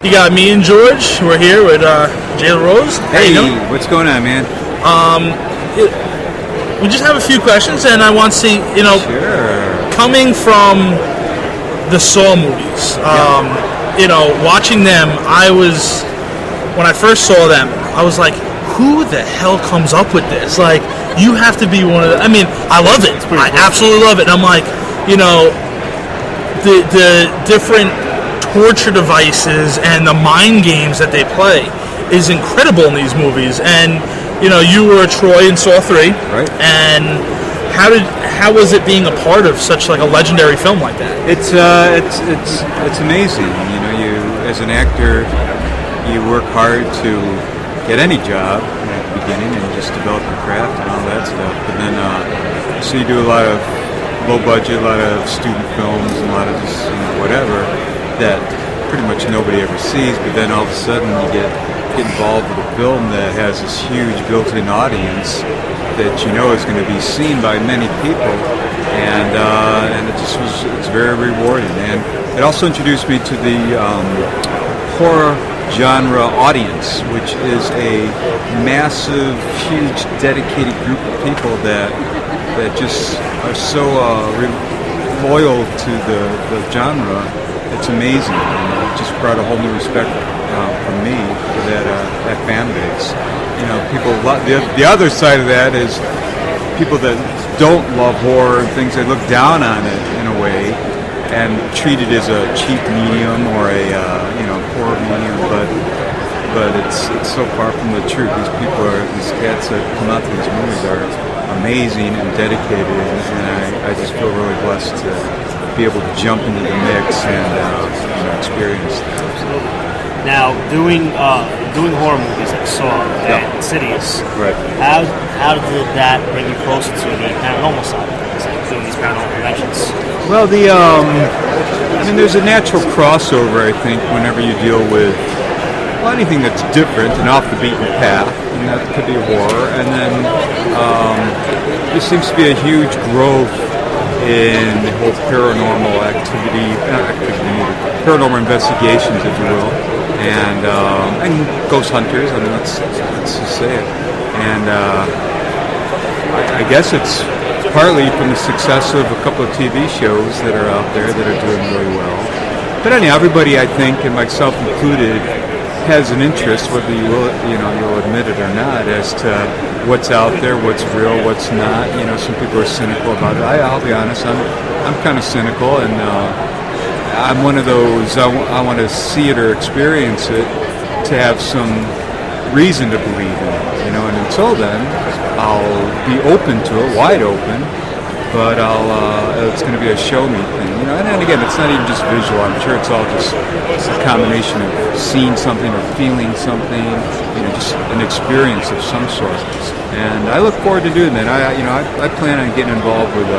You got me and George. We're here with J Larose. Hey, what's going on, man? We just have a few questions, and I want to see, Sure. coming from the Saw movies, watching them, when I first saw them, I was like, who the hell comes up with this? Like, you have to be one of the, I love it. I absolutely love it. And I'm like, the different torture devices and the mind games that they play is incredible in these movies. And you were Troy in Saw 3, right? And how was it being a part of such like a legendary film like that? It's amazing. You as an actor, you work hard to get any job at the beginning and just develop your craft and all that stuff. But then, so you do a lot of low budget, a lot of student films, and a lot of just whatever that pretty much nobody ever sees. But then all of a sudden you get involved with a film that has this huge built-in audience that is going to be seen by many people, and it's very rewarding. And it also introduced me to the horror genre audience, which is a massive, huge, dedicated group of people that just are so loyal to the genre. It's amazing, and it just brought a whole new respect from me for that fan base. People. The other side of that is people that don't love horror and things. They look down on it in a way and treat it as a cheap medium or a horror medium. But it's so far from the truth. These cats that come out to these movies are amazing and dedicated, and I just feel really blessed to be able to jump into the mix and experience that. Absolutely. Now, doing horror movies like Saw and Insidious, right? How did that bring you closer to the paranormal side of things, like doing these paranormal conventions? Well, there's a natural crossover, I think, whenever you deal with anything that's different and off the beaten path, and that could be horror. And then there seems to be a huge growth in the whole paranormal paranormal investigations, if you will, and ghost hunters. Let's just say it. And I guess it's partly from the success of a couple of TV shows that are out there that are doing really well. But anyhow, everybody, I think, and myself included, has an interest, whether you'll admit it or not, as to what's out there, what's real, what's not. Some people are cynical about it. I'll be honest, I'm kind of cynical, and I'm one of those. I want to see it or experience it to have some reason to believe in it. And until then, I'll be open to it, wide open. But it's going to be a show me thing, And again, it's not even just visual. I'm sure it's all just a combination of seeing something or feeling something, just an experience of some sort. And I look forward to doing that. I plan on getting involved with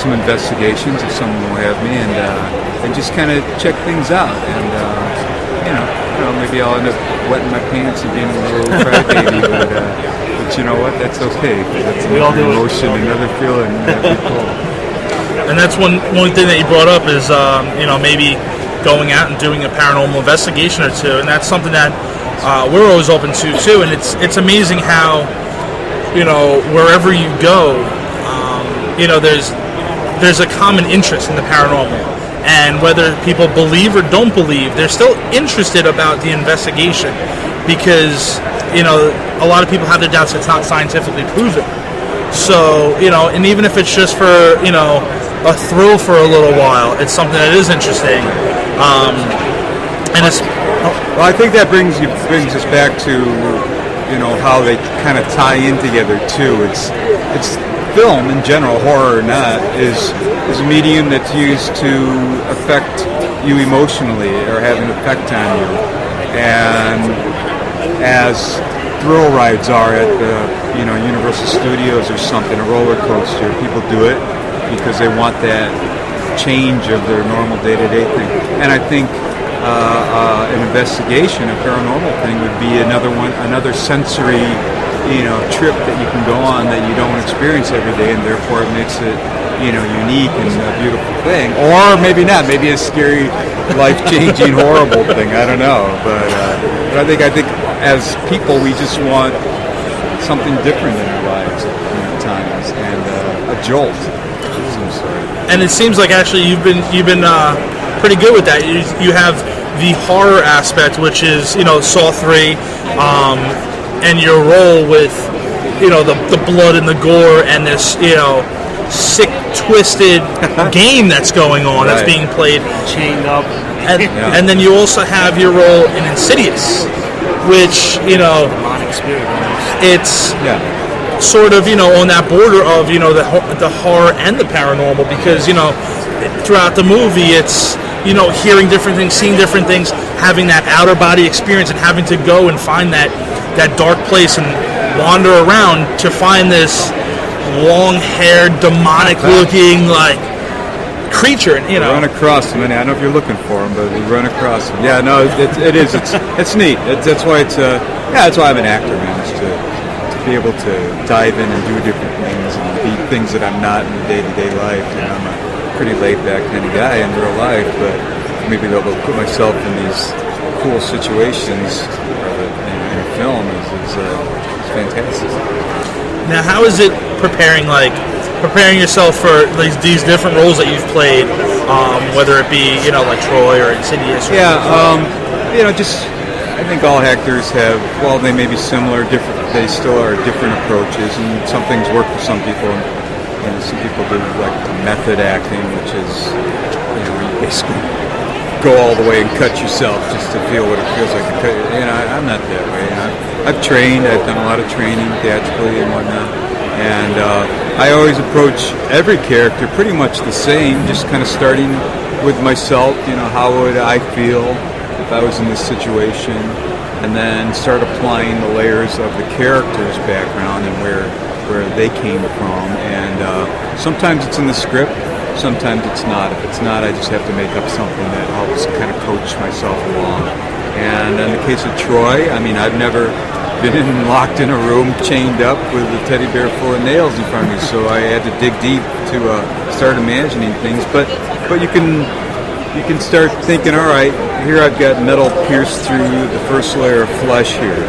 some investigations if someone will have me, and just kind of check things out. And maybe I'll end up wetting my pants and being a little crybaby, but you know what? That's okay. That's another emotion, another feeling. That'd be cool. And that's one thing that you brought up is, maybe going out and doing a paranormal investigation or two, and that's something that we're always open to too. And it's amazing how, wherever you go, there's a common interest in the paranormal. And whether people believe or don't believe, they're still interested about the investigation because, a lot of people have their doubts it's not scientifically proven. So, and even if it's just for, a thrill for a little while, it's something that is interesting. Well, I think that brings us back to, how they kind of tie in together too. It's film in general, horror or not, is a medium that's used to affect you emotionally or have an effect on you. And as thrill rides are at the Universal Studios or something, a roller coaster, people do it because they want that change of their normal day-to-day thing. And I think an investigation, a paranormal thing, would be another sensory trip that you can go on that you don't experience every day, and therefore it makes it unique and a beautiful thing. Or maybe not. Maybe a scary, life-changing, horrible thing. I don't know. But I think as people, we just want something different in our lives at times, and a jolt of some sort. And it seems like actually you've been pretty good with that. You have the horror aspect, which is Saw 3, and your role with the blood and the gore and this sick, twisted game that's going on, that's being played, chained up, and then you also have your role in Insidious, which demonic spirit. It's sort of on that border of the horror and the paranormal, because throughout the movie it's hearing different things, seeing different things, having that outer body experience, and having to go and find that dark place and wander around to find this long-haired, demonic-looking creature. We run across them, and I don't know if you're looking for them, but we run across them. Yeah, no, it is. It's neat. That's why that's why I'm an actor, man. Is to be able to dive in and do different things and be things that I'm not in the day-to-day life. I'm a pretty laid-back kind of guy in real life, but maybe be able to put myself in these cool situations in a film is fantastic. Now, how is it preparing yourself for these different roles that you've played, whether it be like Troy or Insidious? I think all actors have, while they may be similar, different. They still are different approaches, and some things work for some people. And some people do like method acting, which is where you basically go all the way and cut yourself just to feel what it feels like to cut. I'm not that way. I've trained. I've done a lot of training theatrically and whatnot. And I always approach every character pretty much the same, just kind of starting with myself. How would I feel if I was in this situation? And then start applying the layers of the character's background and where they came from. And sometimes it's in the script, sometimes it's not. If it's not, I just have to make up something that helps kind of coach myself along. And in the case of Troy, I've never been locked in a room, chained up with a teddy bear full of nails in front of me, so I had to dig deep to start imagining things. But you can start thinking, all right, here I've got metal pierced through the first layer of flesh here.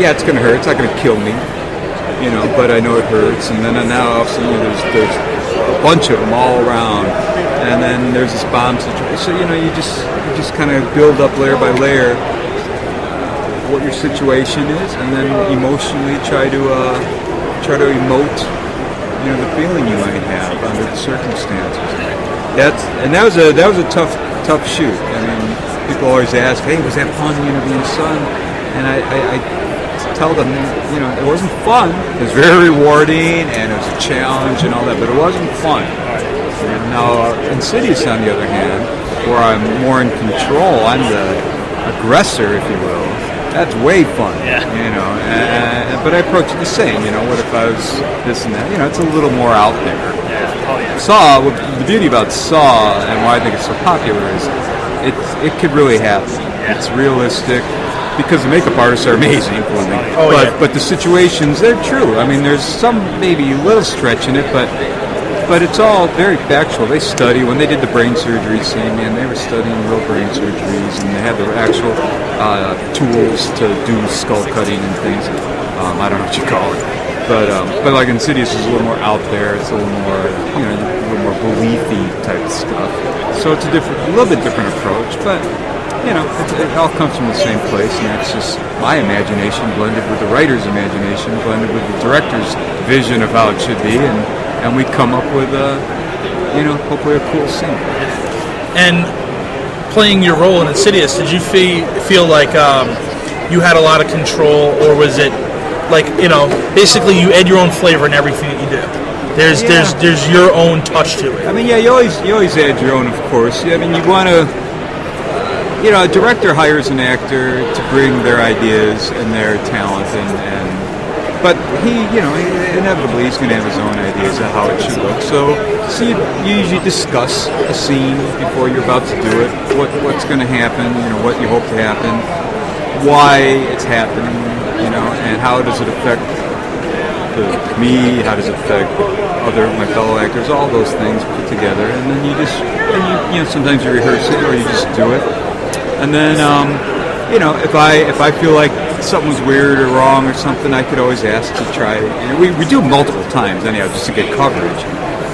It's going to hurt. It's not going to kill me, but I know it hurts. And then now all of a sudden there's a bunch of them all around, and then there's this bomb situation. So you just kind of build up layer by layer what your situation is, and then emotionally try to emote the feeling you might have under the circumstances. That was a tough shoot. People always ask, "Hey, was that fun interviewing Son?" And I tell them, it wasn't fun. It was very rewarding and it was a challenge and all that, but it wasn't fun. And now Insidious, on the other hand, where I'm more in control, I'm the aggressor, if you will. That's way fun. But I approach it the same. What if I was this and that? It's a little more out there. Saw, the beauty about Saw and why I think it's so popular is it could really happen. It's realistic because the makeup artists are amazing, but the situations, they're true. There's some maybe a little stretch in it, but it's all very factual. They study. When they did the brain surgery scene, they were studying real brain surgeries, and they had the actual tools to do skull cutting and things. I don't know what you call it. But like Insidious is a little more out there. It's a little more, a little more beliefy type stuff. So it's a little bit different approach. But it all comes from the same place, and that's just my imagination blended with the writer's imagination, blended with the director's vision of how it should be, and we come up with hopefully a cool scene. And playing your role in Insidious, did you feel like you had a lot of control, or was it basically you add your own flavor in everything that you do? There's your own touch to it. You always add your own, of course. You want to, a director hires an actor to bring their ideas and their talent, but he, inevitably he's going to have his own ideas of how it should look. So you usually discuss a scene before you're about to do it, what's going to happen, what you hope to happen, why it's happening, and how does it affect me? How does it affect my fellow actors? All those things put together, and then you know, sometimes you rehearse it or you just do it, and then you know, if I feel like something was weird or wrong or something, I could always ask to try. You know, we do multiple times anyhow just to get coverage,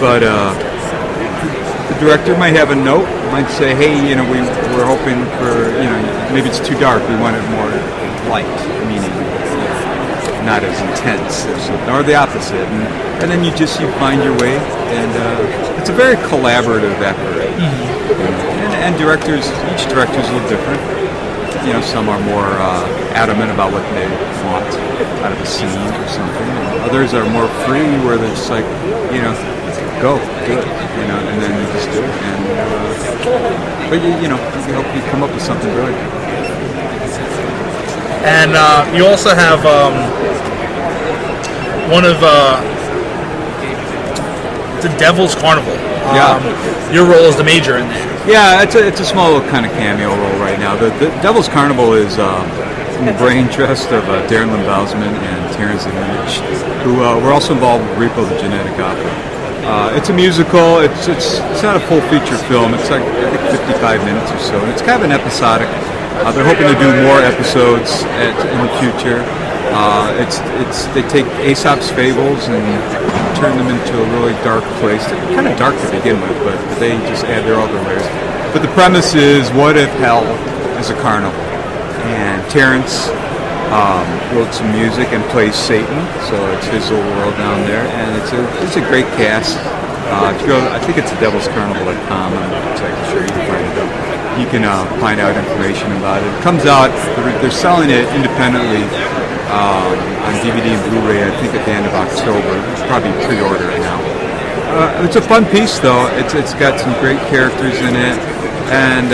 but the director might have a note, might say, hey, you know, we're hoping for, you know, maybe it's too dark, we want it more light, meaning not as intense or something, or the opposite, and then you find your way, and it's a very collaborative effort. And directors, each director is a little different. You know, some are more adamant about what they want out of a scene or something, and others are more free, where they're just like, you know, go do it, you know, and then you just do it, and but you know, you hope you come up with something really good. And you also have one of the Devil's Carnival. Your role is the major in there. Yeah, it's a small little kind of cameo role right now. The Devil's Carnival is the brain trust of Darren Lynn Bousman and Terrence Lynch, who were also involved with Repo the Genetic Opera. It's a musical. It's not a full feature film. It's like, I think, 55 minutes or so, and it's kind of an episodic. They're hoping to do more episodes in the future. They take Aesop's fables and turn them into a really dark place. They're kind of dark to begin with, but they just add their other layers. But the premise is, what if hell is a carnival? And Terrence wrote some music and plays Satan, so it's his little world down there, and it's a great cast. If you go, I think it's devilscarnival.com. I'm not exactly sure, you can find it up. You can find out information about it. It comes out, they're selling it independently on DVD and Blu-ray, I think at the end of October. It's probably pre-order it now. It's a fun piece, though. It's got some great characters in it, and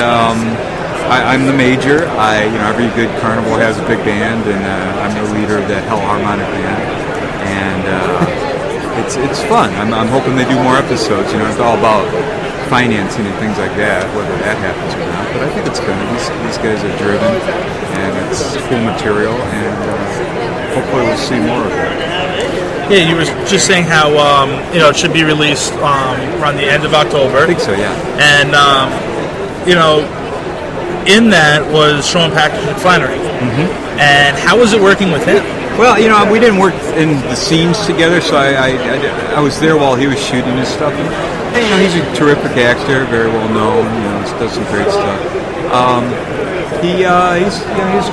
I'm the major. Every good carnival has a big band, and I'm the leader of the Hell Harmonic Band, and it's fun. I'm hoping they do more episodes. You know, it's all about financing and things like that, whether that happens or not. But I think it's good. These guys are driven, and it's cool material, and hopefully we'll see more of it. Yeah, you were just saying how it should be released around the end of October. I think so, yeah. And in that was Sean Patrick Flannery. And how was it working with him? Well, we didn't work in the scenes together, so I was there while he was shooting his stuff. And, he's a terrific actor, very well known. Does some great stuff. He's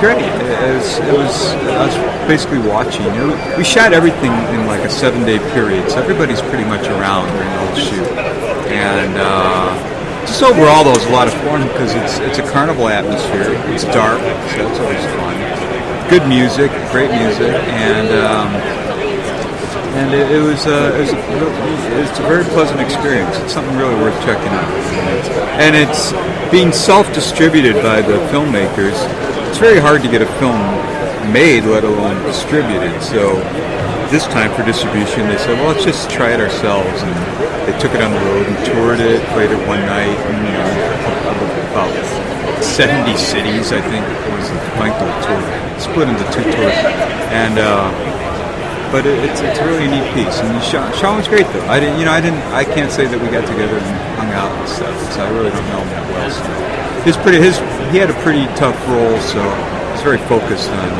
great. I was basically watching. We shot everything in like a 7-day period, so everybody's pretty much around during the whole shoot. And just overall, though, it was a lot of fun because it's a carnival atmosphere. It's dark, so that's always fun. Good music, great music, and it was a very pleasant experience. It's something really worth checking out. And it's being self-distributed by the filmmakers. It's very hard to get a film made, let alone distributed. So this time for distribution, they said, well, let's just try it ourselves. And they took it on the road and toured it, played it one night, and about 70 cities, I think, was the length of the tour. Split into 2 tours. And but it's a really neat piece, and Sean was great though. I can't say that we got together and hung out and stuff, because I really don't know him that well. So he had a pretty tough role, so he's very focused on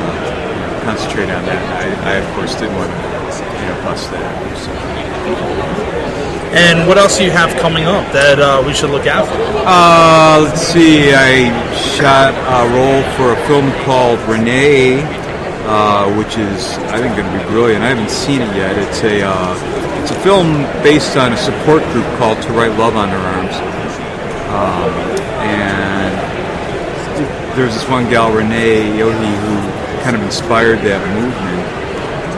concentrating on that. I of course didn't want to bust that. So. And what else do you have coming up that we should look out for? Let's see. I shot a role for a film called Renee. Which is, I think, going to be brilliant. I haven't seen it yet. It's a film based on a support group called To Write Love on Their Arms. And there's this one gal, Renee Yohi, who kind of inspired that movement.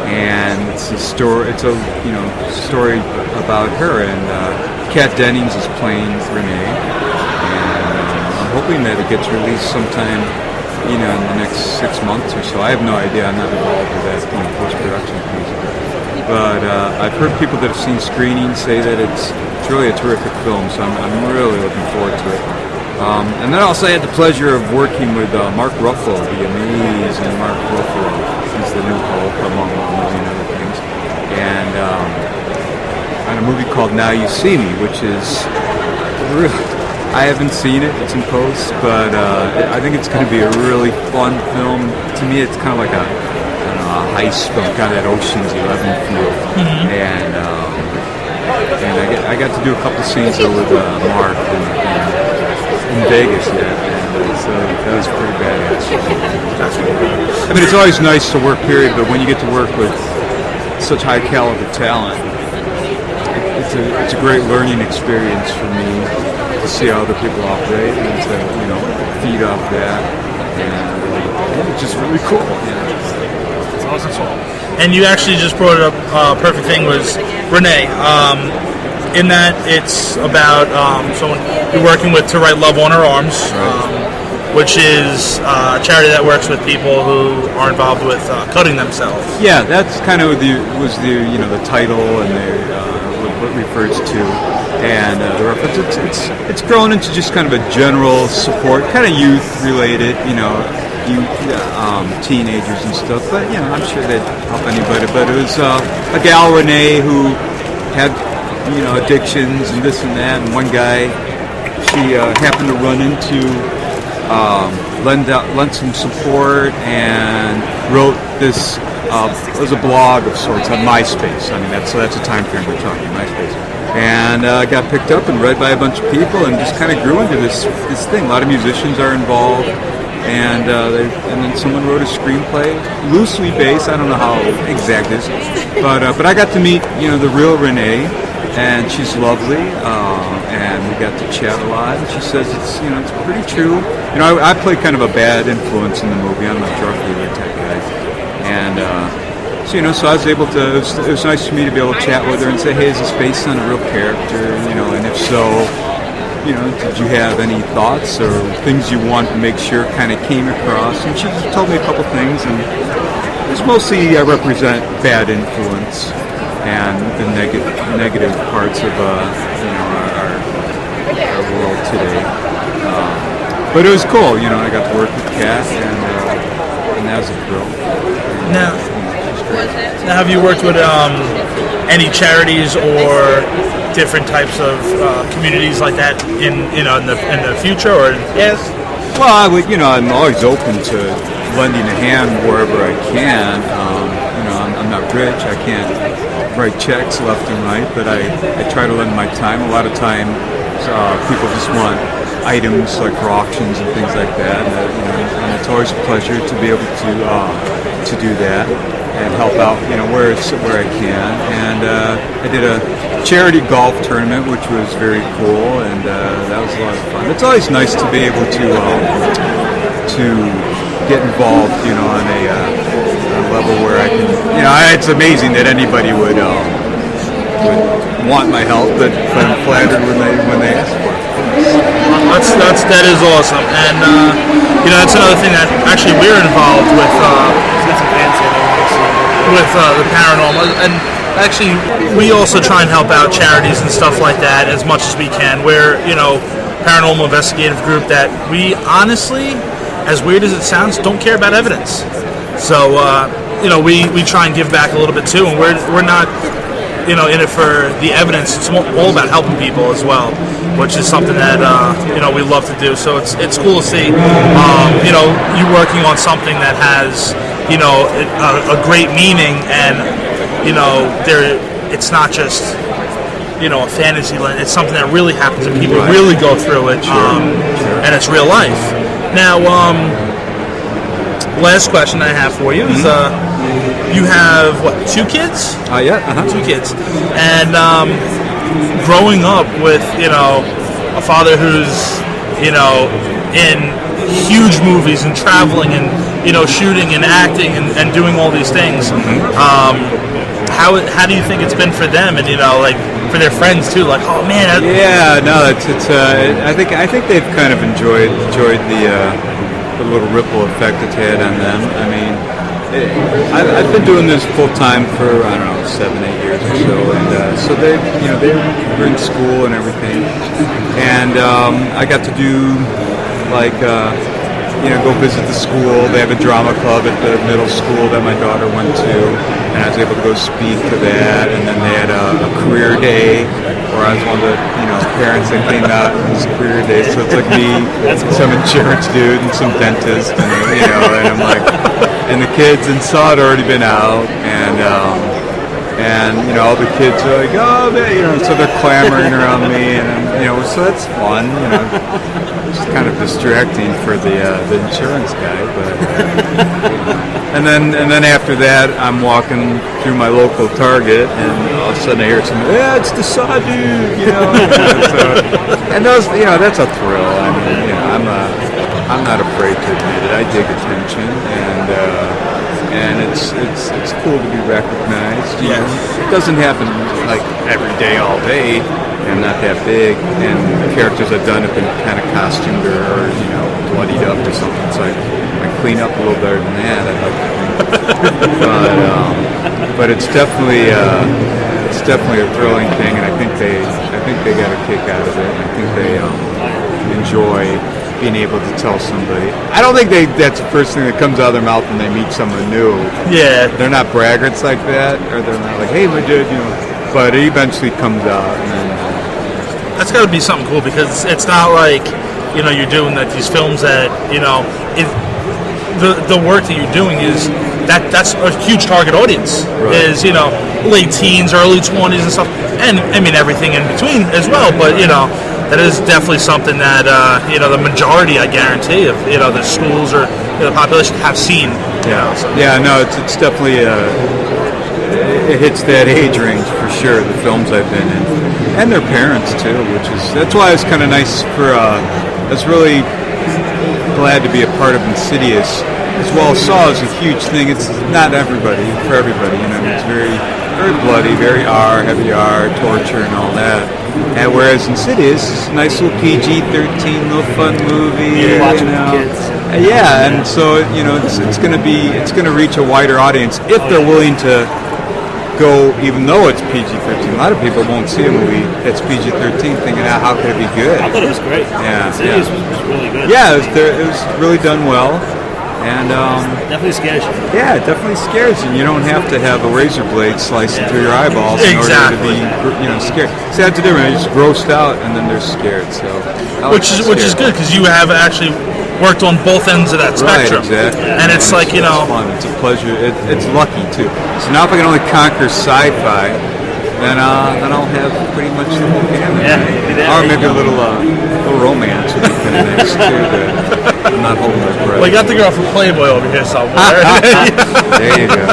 And it's a story. It's a story about her. And Kat Dennings is playing Renee. And I'm hoping that it gets released sometime in the next 6 months or so. I have no idea. I'm not involved with that post-production piece. But I've heard people that have seen screenings say that it's really a terrific film, so I'm really looking forward to it. And then also I had the pleasure of working with Mark Ruffalo, the amazing Mark Ruffalo. He's the new Hulk, among a million other things. And on a movie called Now You See Me, which is really, I haven't seen it, it's in post, but I think it's going to be a really fun film. To me, it's kind of like a heist film, kind of that Ocean's 11 feel. And I got to do a couple scenes there with Mark in Vegas yet, and so that was pretty badass. I mean, it's always nice to work, period, but when you get to work with such high caliber talent, it's a great learning experience for me to see how other people operate and to feed off that, and it's just really cool. It's awesome. And you actually just brought it up. Perfect thing was Renee. In that it's about someone you're working with to write Love on Her Arms, which is a charity that works with people who are involved with cutting themselves. Yeah, that's kind of the title and what it refers to, and the reference. It's grown into just kind of a general support, kind of youth related, teenagers and stuff. But I'm sure they'd help anybody. But it was a gal, Renee, who had addictions and this and that, and one guy she happened to run into, lend some support, and wrote this. It was a blog of sorts on MySpace. I mean, that's a time frame we're talking, MySpace, and got picked up and read by a bunch of people, and just kind of grew into this thing. A lot of musicians are involved, and then someone wrote a screenplay, loosely based. I don't know how exact it is, but I got to meet the real Renee. And she's lovely, and we got to chat a lot. And she says it's pretty true. I play kind of a bad influence in the movie. I'm a drug dealer type guy, and so I was able to. It was nice for me to be able to chat with her and say, hey, is this based on a real character? And if so, did you have any thoughts or things you want to make sure kind of came across? And she told me a couple things, and it's mostly I represent bad influence and the negative parts of our world today. But it was cool, I got to work with Kat, and that was a thrill. Now, have you worked with any charities or different types of communities like that in the future, or yes? Well, I would, I'm always open to lending a hand wherever I can. I'm not rich, I can't write checks left and right, but I try to lend my time. A lot of times people just want items like for auctions and things like that, and it's always a pleasure to be able to do that and help out where I can. And I did a charity golf tournament, which was very cool, and that was a lot of fun. It's always nice to be able to get involved on a level where I can, it's amazing that anybody would want my help, but I'm flattered when they ask for it. That is awesome, and that's another thing that actually we're involved with the paranormal, and actually we also try and help out charities and stuff like that as much as we can. We're paranormal investigative group that we honestly, as weird as it sounds, don't care about evidence. So we try and give back a little bit too, and we're not in it for the evidence. It's all about helping people as well, which is something that we love to do. So it's cool to see you working on something that has a great meaning, and it's not just a fantasy land. It's something that really happens, and people really go through it, and it's real life. Now, last question I have for you is, you have, what, 2 kids? Yeah. Uh-huh. 2 kids. And growing up with, a father who's, in huge movies and traveling and, shooting and acting and doing all these things, how do you think it's been for them, and, for their friends too? Like, oh man. I think they've kind of enjoyed the little ripple effect it's had on them. I mean, I've been doing this full time for I don't know 7-8 years or so, and so they were in school and everything, and I got to do like go visit the school. They have a drama club at the middle school that my daughter went to, and I was able to go speak to that. And then they had a career day where I was one of the parents that came out on this career day. So it's like me, some insurance dude, and some dentist, and and I'm like, and the kids and saw it already been out, and all the kids are like, oh, so they're clamoring around me, and so that's fun, It's kind of distracting for the insurance guy, but and then after that, I'm walking through my local Target, and all of a sudden I hear something, yeah, it's the Saw dude, so, and those, that's a thrill. I mean, I'm not afraid to admit it. I dig attention, and it's cool to be recognized. It doesn't happen like every day, all day. I'm not that big, and the characters I've done have been kind of costumed or bloodied up or something. So I clean up a little better than that. I'd like to think, but it's definitely a thrilling thing, and I think they got a kick out of it. I think they enjoy being able to tell somebody. I don't think that's the first thing that comes out of their mouth when they meet someone new. Yeah. They're not braggarts like that, or they're not like, hey, my dude, but it eventually comes out. And then, that's got to be something cool, because it's not like, you're doing that these films that, the work that you're doing is that's a huge target audience. Right. Is, late teens, early 20s and stuff. And, I mean, everything in between as well, but, that is definitely something that the majority, I guarantee, of the schools or the population have seen. No, it's definitely it hits that age range for sure. The films I've been in, and their parents too, that's why it's kind of nice for. I was really glad to be a part of Insidious. As well, Saw is a huge thing. It's not for everybody. It's very, very bloody, very heavy R, torture, and all that. And whereas Insidious is a nice little PG-13, little fun movie. Watching the kids. And so it's going to reach a wider audience if they're willing to go, even though it's PG-13. A lot of people won't see a movie that's PG-13 thinking, how could it be good? I thought it was great. Insidious was really good. Yeah, it was really done well. And definitely scares you. Yeah, it definitely scares you. You don't have to have a razor blade slicing through your eyeballs in order to be, scared. See, that's the difference. You're just grossed out, and then they're scared. So, which is good, because you have actually worked on both ends of that spectrum. Right, exactly. And it's like it's fun. It's a pleasure. It's lucky too. So now, if I can only conquer sci-fi, then I'll have pretty much the whole gamut. Or maybe a little romance would be kind of nice too. I'm not holding my breath. Well, you got the girl from Playboy over here somewhere. There you go.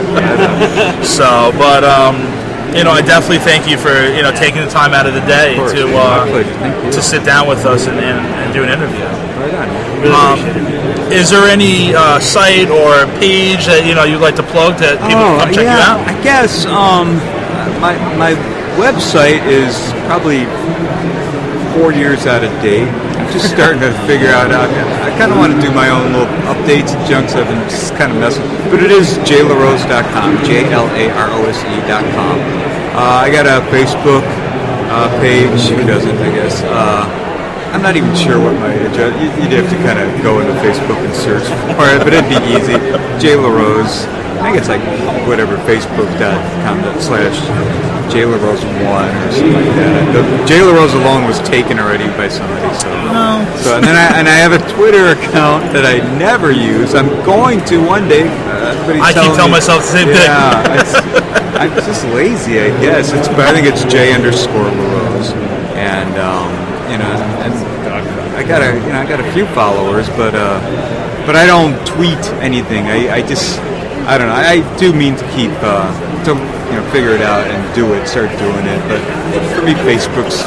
So, but I definitely thank you for taking the time out of the day to sit down with us and do an interview. Right on. Really is there any site or page that you'd like to plug that people can come check you out? I guess my website is probably 4 years out of date. I'm just starting to figure out. I kind of want to do my own little updates and junk stuff and just kind of mess with it. But it is jlarose.com, JLAROSE.com. I got a Facebook page. Who doesn't, I guess. I'm not even sure what my address. You'd have to kind of go into Facebook and search for it, but it'd be easy. J Larose. I think it's like whatever, facebook.com/J Larose1 or something like that. The J Larose alone was taken already by somebody. So and then I have a Twitter account that I never use. I'm going to one day. I keep telling myself the same thing. I'm just lazy, I guess. But I think it's J_Larose, and I got a few followers, but I don't tweet anything. I don't know. I do mean to keep to figure it out and start doing it. But for me, Facebook's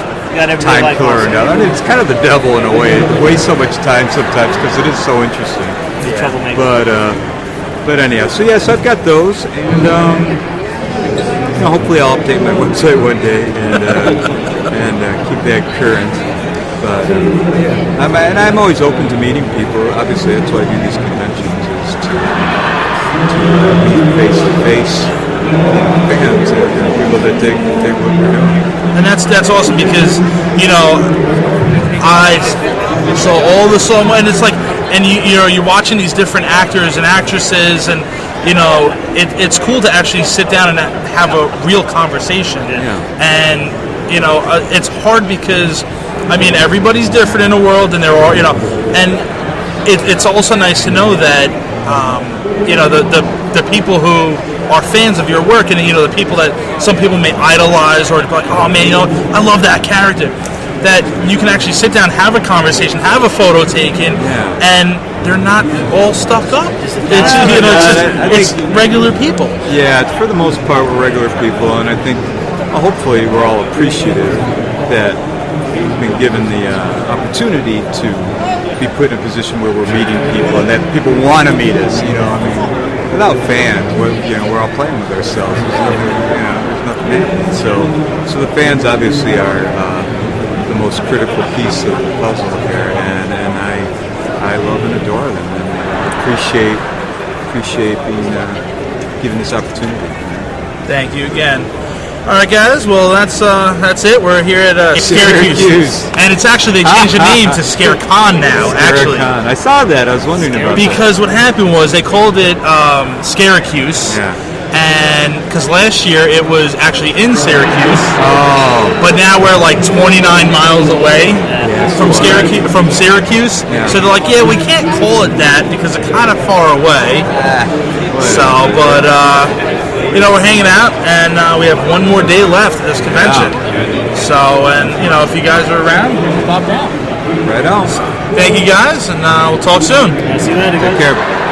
time killer enough. I mean, it's kind of the devil in a way. It wastes so much time sometimes because it is so interesting. But anyhow, so I've got those, and hopefully I'll update my website one day and keep that current. But I'm always open to meeting people. Obviously, that's why I do these conventions, is to us fans and people that dig what we're doing. And that's awesome because, you know, I saw all the so much, and it's like, and you know, you're watching these different actors and actresses, and you know, it's cool to actually sit down and have a real conversation. Yeah. And you know, it's hard because, I mean, everybody's different in the world, and they're all, you know, and it's also nice to know that, you know, the people who are fans of your work, and you know, the people that some people may idolize or be like, oh man, you know, I love that character. That you can actually sit down, have a conversation, have a photo taken, and they're not all stuck up. It's, you know, it's regular people. Yeah, for the most part, we're regular people, and I think hopefully we're all appreciative that we've been given the opportunity to be put in a position where we're meeting people, and that people want to meet us. You know, I mean, without fans, we're all playing with ourselves. There's nothing happening. So the fans obviously are the most critical piece of the puzzle here, and I love and adore them, and appreciate being given this opportunity. Thank you again. All right, guys. Well, that's it. We're here at Scare-A-Cuse, and it's actually, they changed the name to Scare-Con now. Actually, I saw that. I was wondering about because what happened was they called it Scare-A-Cuse. Yeah. And because last year it was actually in Syracuse, but now we're like 29 miles away from Syracuse. Yeah. So they're like, yeah, we can't call it that because it's kind of far away. But you know, we're hanging out, and we have one more day left at this convention. So, and you know, if you guys are around, you can pop down. Right on. Thank you guys, and we'll talk soon. See you later, guys. Take care.